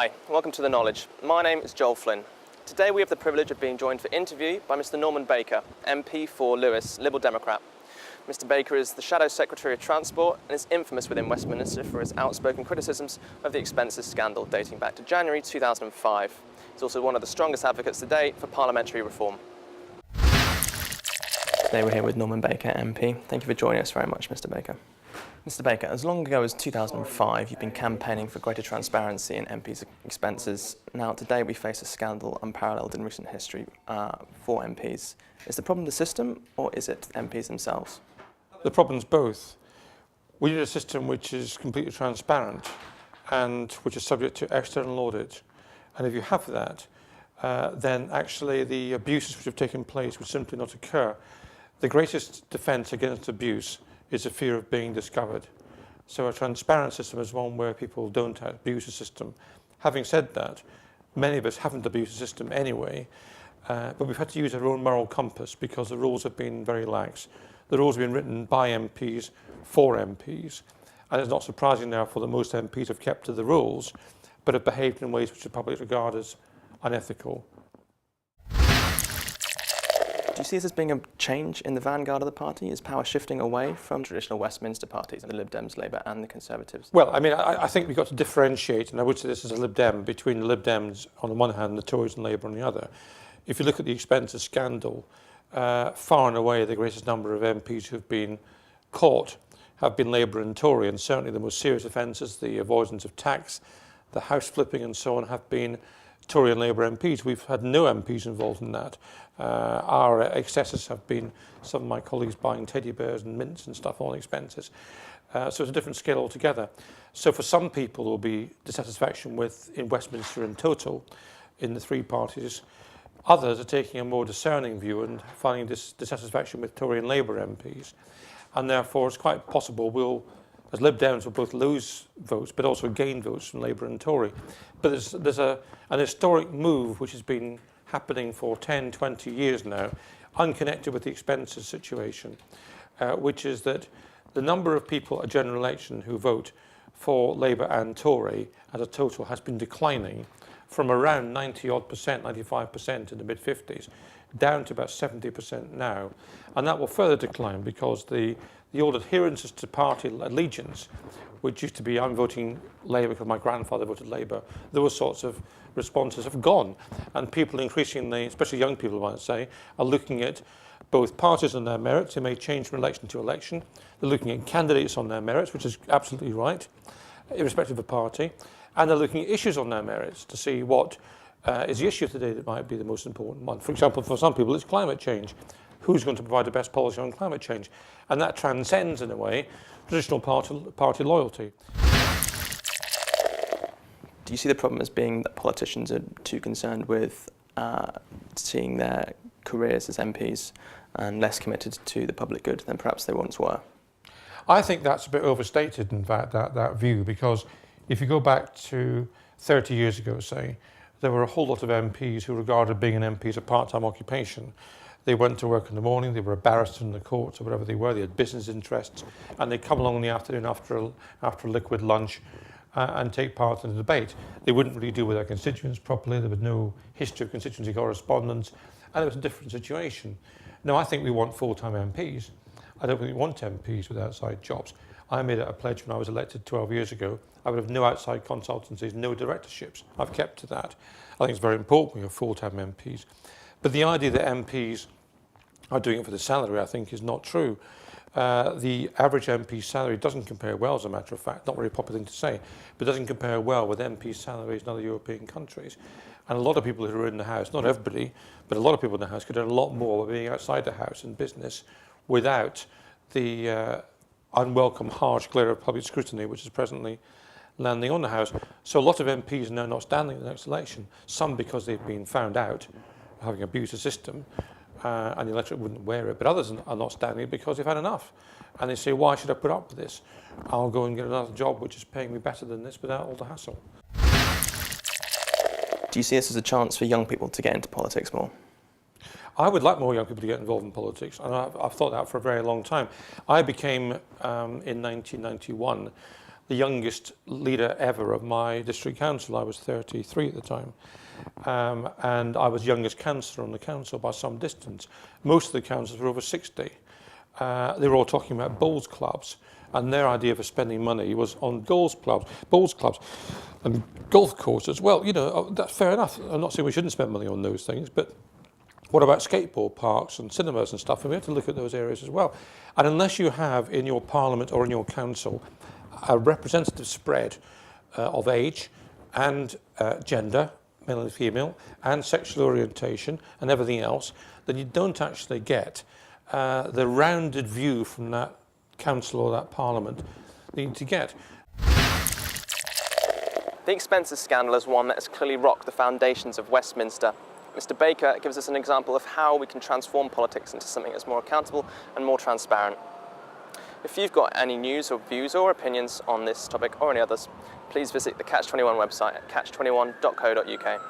Hi, welcome to The Knowledge. My name is Joel Flynn. Today we have the privilege of being joined for interview by Mr. Norman Baker, MP for Lewes, Liberal Democrat. Mr. Baker is the Shadow Secretary of Transport and is infamous within Westminster for his outspoken criticisms of the expenses scandal dating back to January 2005. He's also one of the strongest advocates to date for parliamentary reform. Today we're here with Norman Baker, MP. Thank you for joining us very much, Mr. Baker. Mr. Baker, as long ago as 2005, you've been campaigning for greater transparency in MPs' expenses. Now, today we face a scandal unparalleled in recent history for MPs. Is the problem the system, or is it MPs themselves? The problem's both. We need a system which is completely transparent and which is subject to external audit. And if you have that, then actually the abuses which have taken place would simply not occur. The greatest defence against abuse is the fear of being discovered. So a transparent system is one where people don't abuse the system. Having said that, many of us haven't abused the system anyway, but we've had to use our own moral compass because the rules have been very lax. The rules have been written by MPs for MPs, and it's not surprising therefore that most MPs have kept to the rules, but have behaved in ways which the public regard as unethical. Do you see this as being a change in the vanguard of the party? Is power shifting away from traditional Westminster parties, the Lib Dems, Labour and the Conservatives? Well, I mean, I think we've got to differentiate, and I would say this as a Lib Dem, between the Lib Dems on the one hand and the Tories and Labour on the other. If you look at the expenses scandal, far and away the greatest number of MPs who've been caught have been Labour and Tory, and certainly the most serious offences, the avoidance of tax, the house flipping and so on, have been Tory and Labour MPs. We've had no MPs involved in that. Our excesses have been some of my colleagues buying teddy bears and mints and stuff on expenses. So it's a different scale altogether. So for some people there will be dissatisfaction with in Westminster in total, in the three parties. Others are taking a more discerning view and finding dissatisfaction with Tory and Labour MPs. And therefore it's quite possible we'll, as Lib Dems, will both lose votes but also gain votes from Labour and Tory. But there's an historic move which has been happening for 10, 20 years now, unconnected with the expenses situation, which is that the number of people at a general election who vote for Labour and Tory as a total has been declining from around 90-odd%, 95% in the mid-50s, down to about 70% now. And that will further decline because the old adherences to party allegiance, which used to be I'm voting Labour because my grandfather voted Labour, those sorts of responses have gone. And people increasingly, especially young people I might say, are looking at both parties on their merits. They may change from election to election. They're looking at candidates on their merits, which is absolutely right, irrespective of party. And they're looking at issues on their merits to see what is the issue today that might be the most important one. For example, for some people, it's climate change. Who's going to provide the best policy on climate change? And that transcends, in a way, traditional party loyalty. Do you see the problem as being that politicians are too concerned with seeing their careers as MPs and less committed to the public good than perhaps they once were? I think that's a bit overstated, in fact, that view, because if you go back to 30 years ago, say, there were a whole lot of MPs who regarded being an MP as a part-time occupation. They went to work in the morning, they were a barrister in the courts or whatever they were, they had business interests, and they'd come along in the afternoon after a liquid lunch and take part in the debate. They wouldn't really deal with their constituents properly, there was no history of constituency correspondence, and it was a different situation. Now, I think we want full-time MPs. I don't think we want MPs with outside jobs. I made it a pledge when I was elected 12 years ago. I would have no outside consultancies, no directorships. I've kept to that. I think it's very important we have full-time MPs. But the idea that MPs are doing it for the salary, I think, is not true. The average MP salary doesn't compare well, as a matter of fact, not a very popular thing to say, but doesn't compare well with MP salaries in other European countries. And a lot of people who are in the House, not everybody, but a lot of people in the House could earn a lot more by being outside the House in business without the unwelcome, harsh glare of public scrutiny which is presently landing on the House. So a lot of MPs are now not standing in the next election, some because they've been found out having abused the system and the electorate wouldn't wear it, but others are not standing because they've had enough. And they say, why should I put up with this? I'll go and get another job which is paying me better than this without all the hassle. Do you see this as a chance for young people to get into politics more? I would like more young people to get involved in politics, and I've thought that for a very long time. I became, in 1991, the youngest leader ever of my district council. I was 33 at the time. And I was youngest councillor on the council by some distance. Most of the councillors were over 60. They were all talking about bowls clubs, and their idea for spending money was on bowls clubs and golf courses. Well, you know, that's fair enough. I'm not saying we shouldn't spend money on those things, but what about skateboard parks and cinemas and stuff? And we have to look at those areas as well. And unless you have in your parliament or in your council a representative spread of age and gender, male and female, and sexual orientation and everything else, then you don't actually get the rounded view from that council or that parliament that you need to get. The expenses scandal is one that has clearly rocked the foundations of Westminster. Mr. Baker gives us an example of how we can transform politics into something that's more accountable and more transparent. If you've got any news or views or opinions on this topic or any others, please visit the Catch 21 website at catch21.co.uk.